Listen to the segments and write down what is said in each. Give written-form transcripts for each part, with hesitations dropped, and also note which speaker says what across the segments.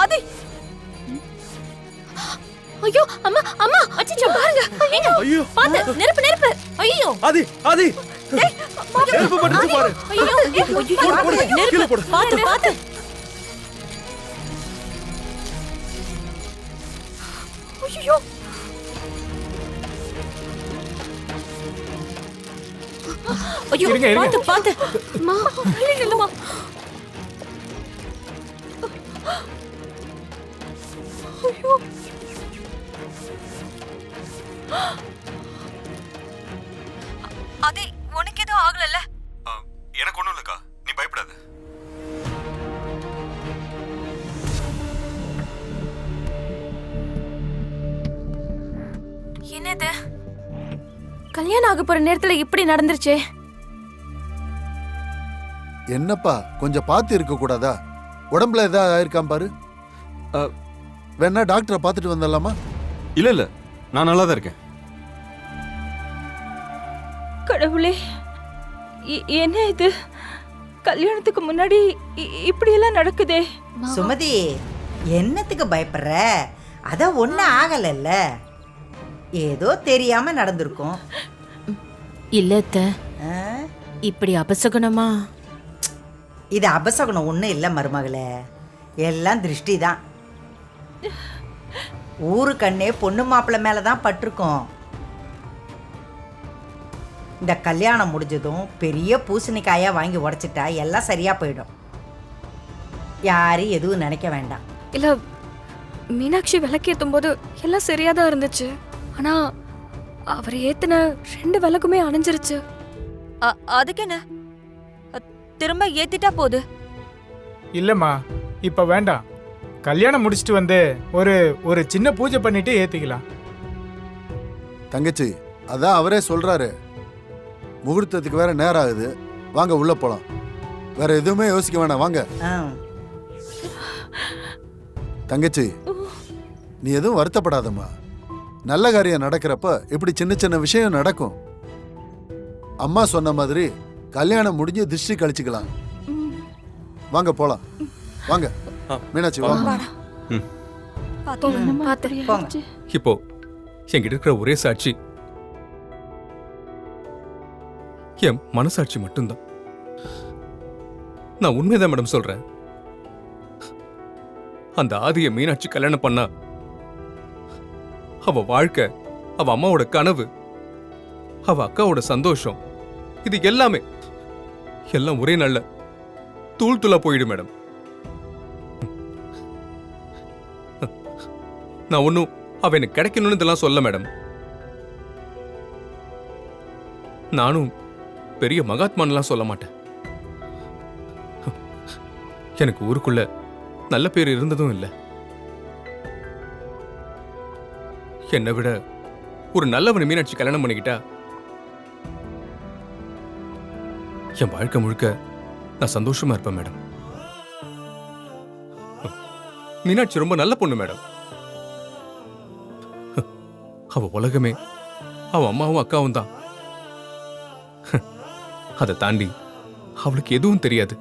Speaker 1: ஆதி. ஐயோ அம்மா அம்மா அச்சச்சோ பாருங்க. எங்க
Speaker 2: ஐயோ
Speaker 1: பாத்து நெருப்பு நெருப்பு. ஐயோ
Speaker 2: ஆதி ஆதி நெருப்பு படுத்து பாரு.
Speaker 1: ஐயோ நெருப்பு
Speaker 2: போடு.
Speaker 1: பாத்து பாத்து. ஐயோ ஐயோ பாத்து பாத்து. அம்மா இல்லம்மா. ஐயோ அதே உனக்கு ஏதோ ஆகலல்ல?
Speaker 2: எனக்கு ஒண்ணும் இல்லக்கா, நீ பயப்படாத.
Speaker 1: என்னது கல்யாணம் ஆக போற நேரத்துல இப்படி நடந்துருச்சே?
Speaker 3: என்னப்பா கொஞ்சம் பார்த்து இருக்க கூடாதா? உடம்புல ஏதாவது ஆயிருக்காம் பாரு. வேணா டாக்டரை பார்த்துட்டு வந்துடலாமா?
Speaker 2: இல்ல இல்ல, நான் நல்லா தான் இருக்கேன்.
Speaker 1: கடவுளே, என்ன இது? கல்யாணத்துக்கு முன்னாடி இப்படி எல்லாம் நடக்குதே.
Speaker 4: சுமதி, என்னத்துக்கு பயப்படுற? அத ஒண்ணு ஆகலல்ல, ஏதோ தெரியாம நடந்திருக்கும்.
Speaker 1: இல்ல அத்தை, இப்படி அபசகுணமா?
Speaker 4: இது அபசகுணம் ஒண்ணு இல்ல மருமகளே, எல்லாம் திருஷ்டி தான். ஊரு கண்ணே பொண்ணு மாப்பிள்ளை மேலதான் பட்டிருக்கோம். இந்த கல்யாணம் முடிஞ்சதும் பெரிய பூசணிக்காயா வாங்கி உடைச்சிட்டா எல்லாம் சரியா போயிடும். யாரும் எதுவும் நினைக்க வேண்டாம்.
Speaker 5: இல்ல, மீனாட்சி விளக்கேற்றும் போது எல்லாம் சரியா தான் இருந்துச்சு. ஆனா அவர் ஏத்தின 2 விளக்குமே அணைஞ்சிருச்சு.
Speaker 1: அதுக்கு என்ன, திரும்ப ஏத்திட்டா போகுது.
Speaker 6: இல்லம்மா, இப்ப வேண்டாம். கல்யாணம் முடிச்சிட்டு வந்து ஒரு சின்ன பூஜை பண்ணிட்டு ஏத்திக்கலாம்.
Speaker 3: தங்கச்சி, அதான் அவரே சொல்றாரு. முகூர்த்தத்துக்கு வேற நேரம் ஆகுது, வாங்க உள்ள போலாம். வேற எதுவுமே யோசிக்க வேணாம், வாங்க. தங்கச்சி, நீ எதுவும் வருத்தப்படாதம்மா. நல்ல காரியம் நடக்கிறப்ப இப்படி சின்ன சின்ன விஷயம் நடக்கும். அம்மா சொன்ன மாதிரி கல்யாணம் முடிஞ்சு திருஷ்டி கழிச்சுக்கலாம். வாங்க போலாம், வாங்க. மீனாட்சி வாங்க.
Speaker 7: இப்போ என்கிட்ட இருக்கிற ஒரே சாட்சி என் மனசாட்சி மட்டும்தான். நான் உண்மைதான் மேடம் சொல்றேன். அந்த ஆதிய மீனாட்சி கல்யாணம் பண்ணா அவ வாழ்க்கை, அவ அம்மாவோட கனவு, அவ அக்காவோட சந்தோஷம், இது எல்லாமே எல்லாம் ஒரே நாள்ல தூள் தூளா போயிடும் மேடம். நான் ஒன்னும் அவ எனக்கு கிடைக்கணும்னு இதெல்லாம் சொல்ல மேடம். நானும் பெரிய மகாத்மான்லாம் சொல்ல மாட்டேன். எனக்கு ஊருக்குள்ள நல்ல பேர் இருந்ததும் இல்லை. என்னை விட ஒரு நல்லவனை மீனாட்சி கல்யாணம் பண்ணிக்கிட்டா என் வாழ்க்கை முழுக்க நான் சந்தோஷமா இருப்பேன் மேடம். மீனாட்சி ரொம்ப நல்ல பொண்ணு மேடம். அவ உலகமே அவ அம்மாவும் அக்காவும் தான். அதை தாண்டி அவளுக்கு எதுவும் தெரியாது.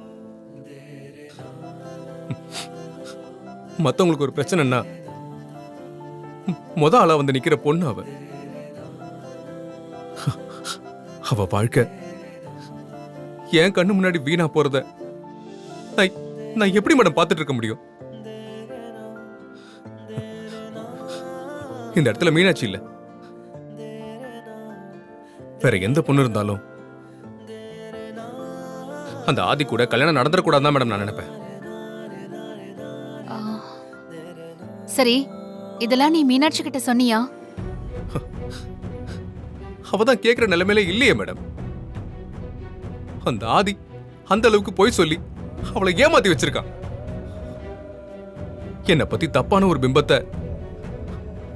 Speaker 7: மத்தவங்களுக்கு ஒரு பிரச்சனைன்னா முத ஆளா வந்து நிக்கிற பொண்ணு அவ. அவ வாழ்க்கை என் கண்ணு முன்னாடி வீணா போறத நான் எப்படி மேடம் பார்த்துட்டு இருக்க முடியும்? இந்த இடத்துல மீனாட்சி இல்ல, வேற எந்த பொண்ணு இருந்தாலும் அந்த ஆதி கூட கல்யாணம் நடந்துடக்கூடாதுதான் மேடம் நான் நினைப்பேன்.
Speaker 8: சரி, இதெல்லாம் நீ மீனாட்சி கிட்ட சொன்னியா?
Speaker 7: அவதான் கேக்குற நிலைமையில இல்லையே மேடம். அந்த ஆதி அந்த அளவுக்கு போய் சொல்லி அவளை ஏமாத்தி வச்சிருக்கான். என்னை பத்தி தப்பான ஒரு பிம்பத்தை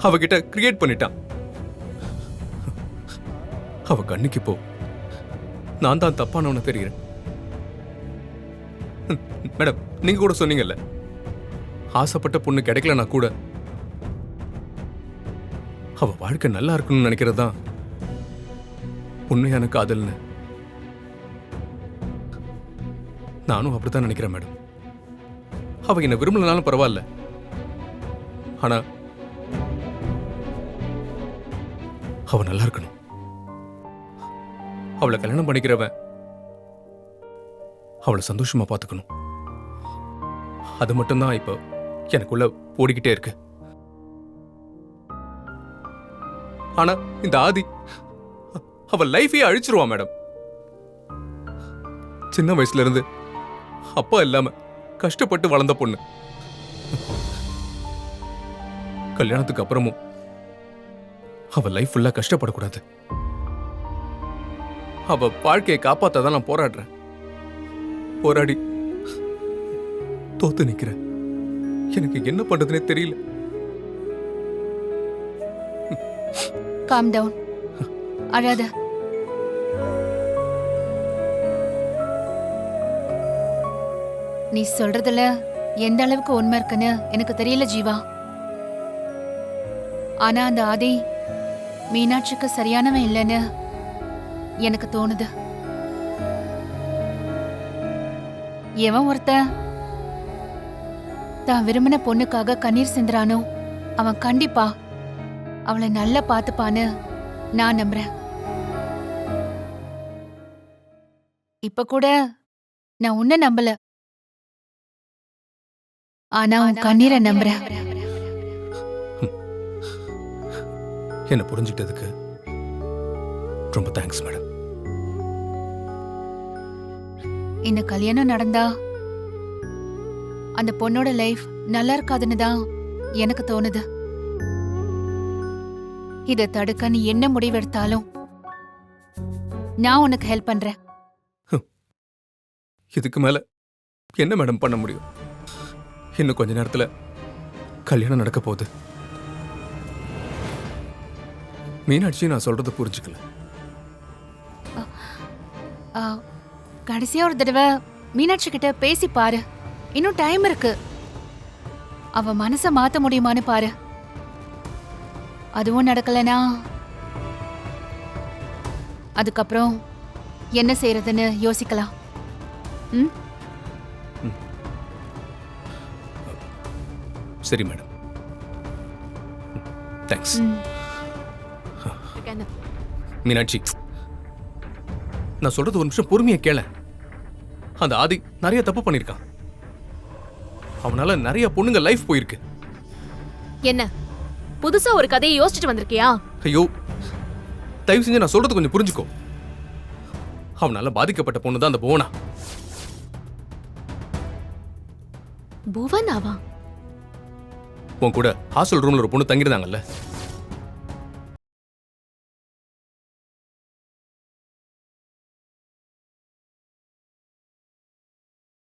Speaker 7: அவகிட்ட கிரியேட் பண்ணிட்டான். அவ கண்ணுக்கு இப்போ நான் தான் தப்பானவன தெரிகிறேன். மேடம், நீங்க கூட சொன்னீங்கல்ல, ஆசைப்பட்ட பொண்ணு கிடைக்கலனா கூட அவ வாழ்க்கை நல்லா இருக்கணும்னு நினைக்கிறதா உண்மையான காதல்னு. நானும் அப்படித்தான் நினைக்கிறேன் மேடம். அவ என்ன விரும்பலனாலும் பரவாயில்ல, ஆனா அவ நல்லா இருக்கணும். அவளை கல்யாணம் பண்ணிக்கிறவன் அவளை சந்தோஷமா பார்த்துக்கணும். அது மட்டும்தான் இப்போ எனக்குள்ள ஓடிக்கிட்டே இருக்கு. ஆனா இந்த ஆதி அவ லைஃபையே அழிச்சிருவான் மேடம். சின்ன வயசுல இருந்து அப்பா இல்லாம கஷ்டப்பட்டு வளர்ந்த பொண்ணு. கல்யாணத்துக்கு அப்புறமும் அவ லைஃப் ஃபுல்லா கஷ்டப்படக்கூடாது. அவ வாழ்க்கையை காப்பாத்தாதான் நான் போராடுறேன். போராடி தோத்து நிக்கிறேன். எனக்கு என்ன பண்றதுனே தெரியல.
Speaker 8: காம் டவுன், அழாத. நீ சொல்றதுல எந்த அளவுக்கு உண்மை இருக்குன்னு எனக்கு தெரியல ஜீவா. ஆனா அந்த ஆதி மீனாட்சிக்கு சரியானவன் இல்லைன்னு எனக்கு தோணுது. எவன் ஒருத்தன் தான் விரும்பின பொண்ணுக்காக கண்ணீர் சிந்துறானோ அவன் கண்டிப்பா அவளை நல்லா பார்த்துப்பான்னு நான் நம்புறேன். இப்ப கூட நான் உன்னை நம்பல, ஆனா உன் கண்ணீரை நம்புறேன்.
Speaker 7: என்ன புரிஞ்சுக்கிட்டதுக்கு ரொம்ப தேங்க்ஸ் மேடம்.
Speaker 8: இந்த கல்யாணம் நடந்தா அந்த பொண்ணோட லைஃப் நல்லா இருக்காதுன்னு தான் எனக்கு தோணுது. இதை தடுக்க நீ என்ன முடிவெடுத்தாலும் நான் உனக்கு ஹெல்ப் பண்றேன்.
Speaker 7: இதுக்கு மேல என்ன மேடம் பண்ண முடியும்? இன்னும் கொஞ்ச நேரத்துல கல்யாணம் நடக்க போகுது. மீனாட்சி நான் சொல்றதை புரிஞ்சுக்கல.
Speaker 8: ஆ, கடைசியா ஒரு தடவை மீனாட்சி கிட்ட பேசி பாரு. இன்னும் டைம் இருக்கு. அவ மனச மாத்த முடியுமான்னு பாரு. அதுவும் நடக்கலனா அதுக்கப்புறம் என்ன செய்யறதுன்னு யோசிக்கலாம். ம்?
Speaker 7: சரி மேடம், தேங்க்ஸ். மீனாட்சி, நான் சொல்றது ஒரு நிமிஷம் பொறுமையா கேள. அந்த ஆதி நிறைய தப்பு பண்ணிருக்கான். அவனால நிறைய பொண்ணுங்க லைஃப் போயிருக்கு.
Speaker 1: என்ன புதுசா ஒரு கதையை யோசிச்சுட்டு வந்திருக்கியா?
Speaker 7: ஐயோ, தயவு செஞ்சு நான் சொல்றது கொஞ்சம் புரிஞ்சுக்கோ. அவனால பாதிக்கப்பட்ட பொண்ணு தான் அந்த புவனா.
Speaker 1: புவனாவா?
Speaker 7: உன் கூட ஹாஸ்டல் ரூம்ல ஒரு பொண்ணு தங்கிருந்தாங்கல்ல,